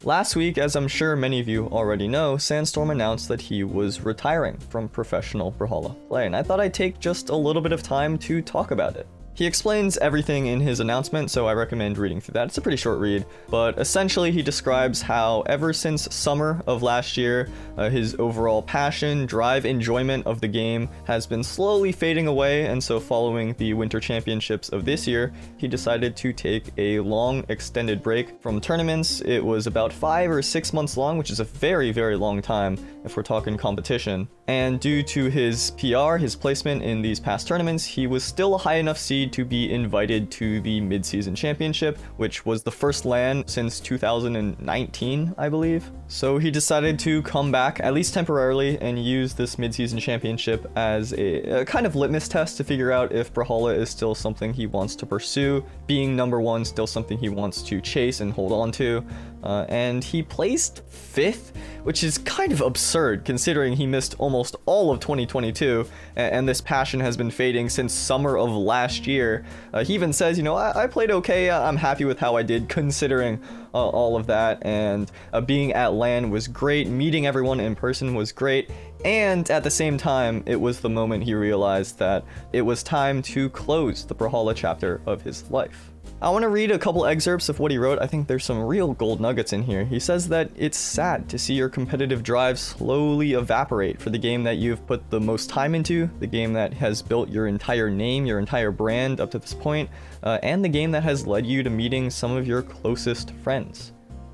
Last week, as I'm sure many of you already know, Sandstorm announced that he was retiring from professional Brawlhalla play, and I thought I'd take just a little bit of time to talk about it. He explains everything in his announcement, so I recommend reading through that. It's a pretty short read, but essentially he describes how ever since summer of last year, his overall passion, drive, enjoyment of the game has been slowly fading away, and so following the Winter Championships of this year, he decided to take a long extended break from tournaments. It was about 5 or 6 months long, which is a very, very long time if we're talking competition. And due to his PR, his placement in these past tournaments, he was still a high enough seed to be invited to the mid-season championship, which was the first LAN since 2019, I believe. So he decided to come back, at least temporarily, and use this mid-season championship as a kind of litmus test to figure out if Brawlhalla is still something he wants to pursue, being number one still something he wants to chase and hold on to. And he placed 5th, which is kind of absurd considering he missed almost all of 2022, and this passion has been fading since summer of last year. He even says, you know, I played okay, I'm happy with how I did considering all of that, and being at LAN was great, meeting everyone in person was great, and at the same time, it was the moment he realized that it was time to close the Brawlhalla chapter of his life. I want to read a couple excerpts of what he wrote. I think there's some real gold nuggets in here. He says that it's sad to see your competitive drive slowly evaporate for the game that you've put the most time into, the game that has built your entire name, your entire brand up to this point, and the game that has led you to meeting some of your closest friends.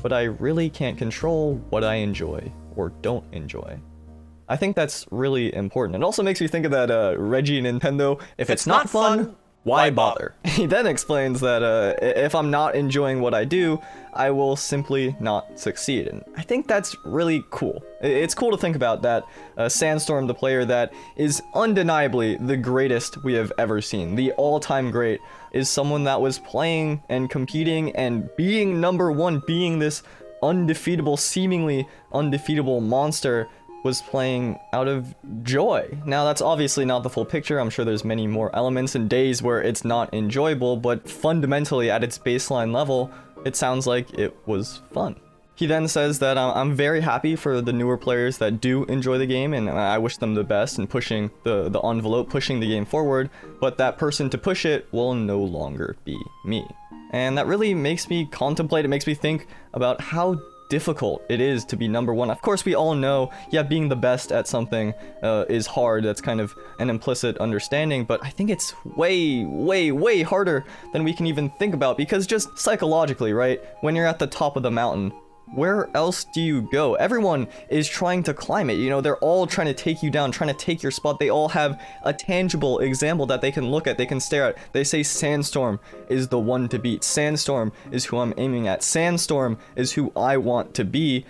But I really can't control what I enjoy or don't enjoy. I think that's really important. It also makes me think of that Reggie Nintendo, if it's not fun, why bother? He then explains that if I'm not enjoying what I do, I will simply not succeed. And I think that's really cool. It's cool to think about that Sandstorm, the player that is undeniably the greatest we have ever seen, the all-time great, is someone that was playing and competing and being number one, being this undefeatable, seemingly undefeatable monster, was playing out of joy. Now that's obviously not the full picture. I'm sure there's many more elements and days where it's not enjoyable, but fundamentally at its baseline level, it sounds like it was fun. He then says that I'm very happy for the newer players that do enjoy the game, and I wish them the best in pushing the envelope, pushing the game forward, but that person to push it will no longer be me. And that really makes me contemplate, it makes me think about how difficult it is to be number one. Of course, we all know, yeah, being the best at something is hard. That's kind of an implicit understanding, but I think it's way, way, way harder than we can even think about, because just psychologically, right? When you're at the top of the mountain, where else do you go? Everyone is trying to climb it. You know, they're all trying to take you down, trying to take your spot. They all have a tangible example that they can look at, they can stare at. They say Sandstorm is the one to beat. Sandstorm is who I'm aiming at. Sandstorm is who I want to be.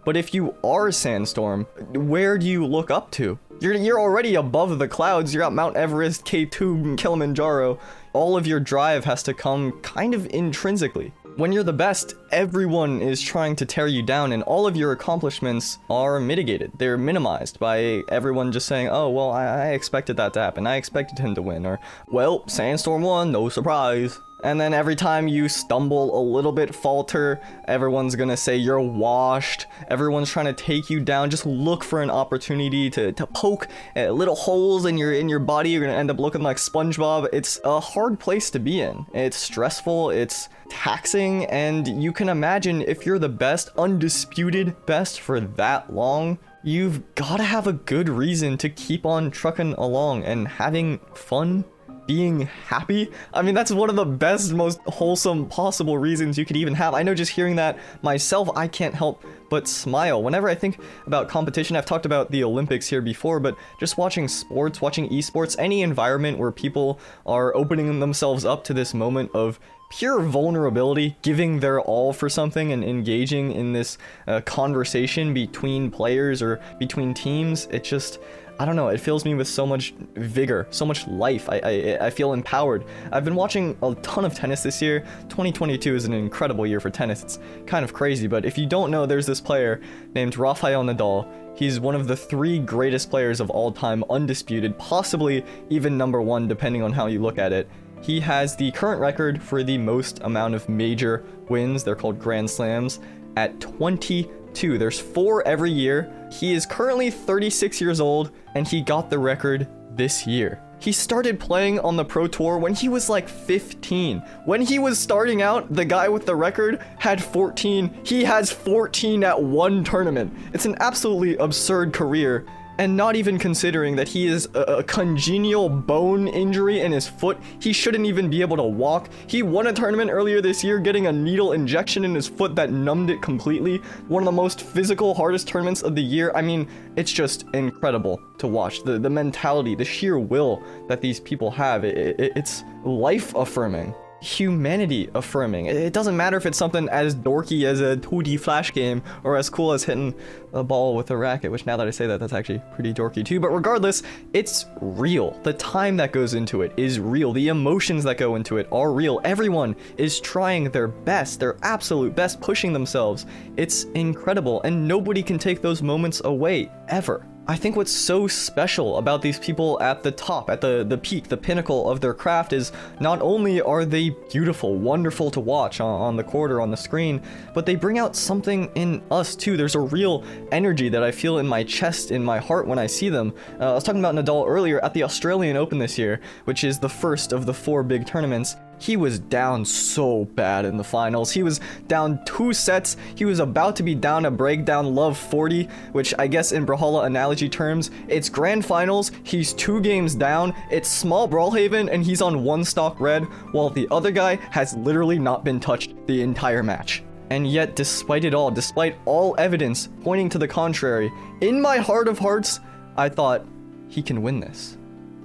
But if you are Sandstorm, where do you look up to? You're already above the clouds. You're at Mount Everest, K2, and Kilimanjaro. All of your drive has to come kind of intrinsically. When you're the best, everyone is trying to tear you down, and all of your accomplishments are mitigated. They're minimized by everyone just saying, oh, well, I expected that to happen. I expected him to win. Or, well, Sandstorm won, no surprise. And then every time you stumble a little bit, falter, everyone's gonna say you're washed. Everyone's trying to take you down. Just look for an opportunity to poke little holes in your body. You're gonna end up looking like SpongeBob. It's a hard place to be in. It's stressful, it's taxing, and you can imagine if you're the best, undisputed best for that long, you've gotta have a good reason to keep on trucking along and having fun, being happy. I mean, that's one of the best, most wholesome possible reasons you could even have. I know just hearing that myself, I can't help but smile. Whenever I think about competition, I've talked about the Olympics here before, but just watching sports, watching esports, any environment where people are opening themselves up to this moment of pure vulnerability, giving their all for something and engaging in this conversation between players or between teams, it just, I don't know, it fills me with so much vigor, so much life. I feel empowered. I've been watching a ton of tennis this year. 2022 is an incredible year for tennis. It's kind of crazy, but if you don't know, there's this player named Rafael Nadal. He's one of the 3 greatest players of all time, undisputed, possibly even number 1 depending on how you look at it. He has the current record for the most amount of major wins. They're called Grand Slams. at 22. There's 4 every year. He is currently 36 years old, and he got the record this year. He started playing on the Pro Tour when he was like 15. When he was starting out, the guy with the record had 14. He has 14 at one tournament. It's an absolutely absurd career. And not even considering that he is a congenial bone injury in his foot, he shouldn't even be able to walk. He won a tournament earlier this year getting a needle injection in his foot that numbed it completely. One of the most physical, hardest tournaments of the year. I mean, it's just incredible to watch. The mentality, the sheer will that these people have, it's life-affirming. Humanity affirming. It doesn't matter if it's something as dorky as a 2D flash game or as cool as hitting a ball with a racket, which now that I say that, that's actually pretty dorky too. But regardless, it's real. The time that goes into it is real. The emotions that go into it are real. Everyone is trying their best, their absolute best, pushing themselves. It's incredible, and nobody can take those moments away, ever. I think what's so special about these people at the top, at the peak, the pinnacle of their craft is not only are they beautiful, wonderful to watch on the court or on the screen, but they bring out something in us too. There's a real energy that I feel in my chest, in my heart when I see them. I was talking about Nadal earlier at the Australian Open this year, which is the first of the 4 big tournaments. He was down so bad in the finals. He was down 2 sets. He was about to be down a breakdown love 40, which I guess in Brawlhalla analogy terms, it's grand finals. He's 2 games down. It's small Brawlhaven and he's on 1 stock red, while the other guy has literally not been touched the entire match. And yet, despite it all, despite all evidence pointing to the contrary, in my heart of hearts, I thought he can win this.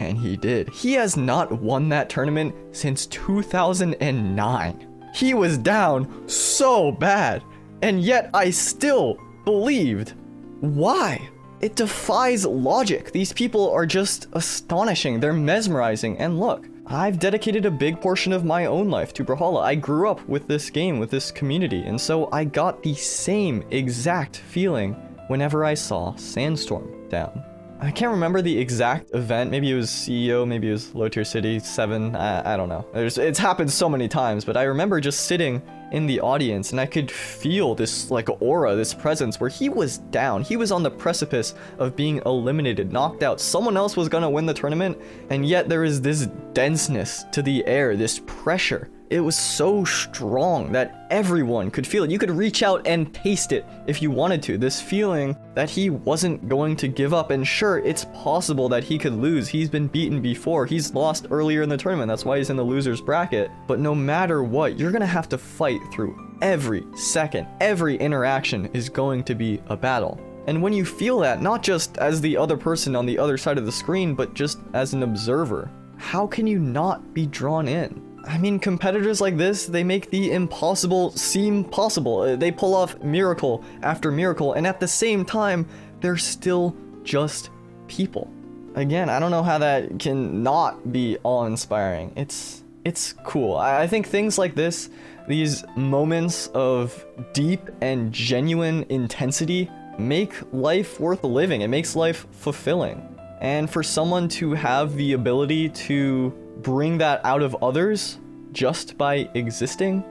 And he did. He has not won that tournament since 2009. He was down so bad, and yet I still believed. Why? It defies logic. These people are just astonishing. They're mesmerizing. And look, I've dedicated a big portion of my own life to Brawlhalla. I grew up with this game, with this community, and so I got the same exact feeling whenever I saw Sandstorm down. I can't remember the exact event. Maybe it was CEO, maybe it was Low Tier City 7. I don't know. It's happened so many times, but I remember just sitting in the audience and I could feel this like aura, this presence where he was down. He was on the precipice of being eliminated, knocked out. Someone else was gonna win the tournament, and yet there is this denseness to the air, this pressure. It was so strong that everyone could feel it. You could reach out and taste it if you wanted to. This feeling that he wasn't going to give up. And sure, it's possible that he could lose. He's been beaten before. He's lost earlier in the tournament. That's why he's in the loser's bracket. But no matter what, you're going to have to fight through every second. Every interaction is going to be a battle. And when you feel that, not just as the other person on the other side of the screen, but just as an observer, how can you not be drawn in? I mean, competitors like this, they make the impossible seem possible. They pull off miracle after miracle, and at the same time, they're still just people. Again, I don't know how that can not be awe-inspiring. It's cool. I think things like this, these moments of deep and genuine intensity, make life worth living. It makes life fulfilling. And for someone to have the ability to bring that out of others just by existing,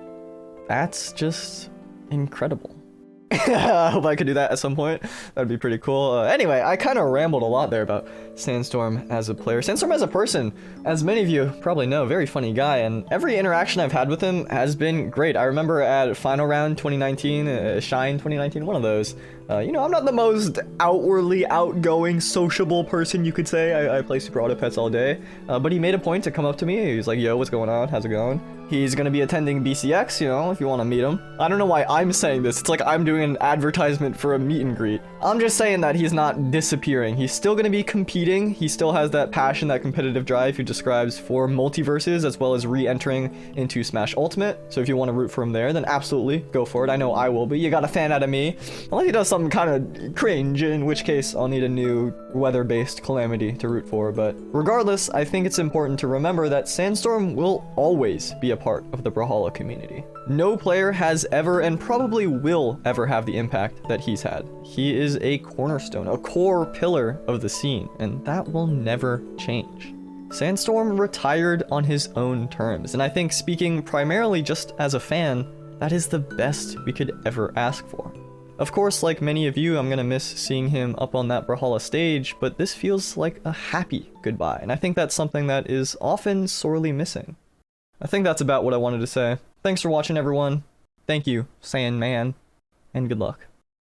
that's just incredible. I hope I could do that at some point. That'd be pretty cool. Anyway, I kind of rambled a lot there about Sandstorm as a player. Sandstorm as a person, as many of you probably know, very funny guy, and every interaction I've had with him has been great. I remember at Final Round 2019, Shine 2019, one of those. I'm not the most outwardly outgoing, sociable person, you could say. I play Super Auto Pets all day. But he made a point to come up to me. He was like, yo, what's going on? How's it going? He's going to be attending BCX, if you want to meet him. I don't know why I'm saying this. It's like I'm doing an advertisement for a meet and greet. I'm just saying that he's not disappearing. He's still going to be competing. He still has that passion, that competitive drive he describes for multiverses, as well as re-entering into Smash Ultimate. So if you want to root for him there, then absolutely go for it. I know I will be. You got a fan out of me. Unless he does something kind of cringe, in which case I'll need a new weather-based calamity to root for. But regardless, I think it's important to remember that Sandstorm will always be a part of the Brawlhalla community. No player has ever and probably will ever have the impact that he's had. He is a cornerstone, a core pillar of the scene, and that will never change. Sandstorm retired on his own terms, and I think, speaking primarily just as a fan, That is the best we could ever ask for. Of course, like many of you, I'm gonna miss seeing him up on that Brawlhalla stage, but this feels like a happy goodbye, and I think that's something that is often sorely missing. I think that's about what I wanted to say. Thanks for watching, everyone. Thank you, Sandman, and good luck.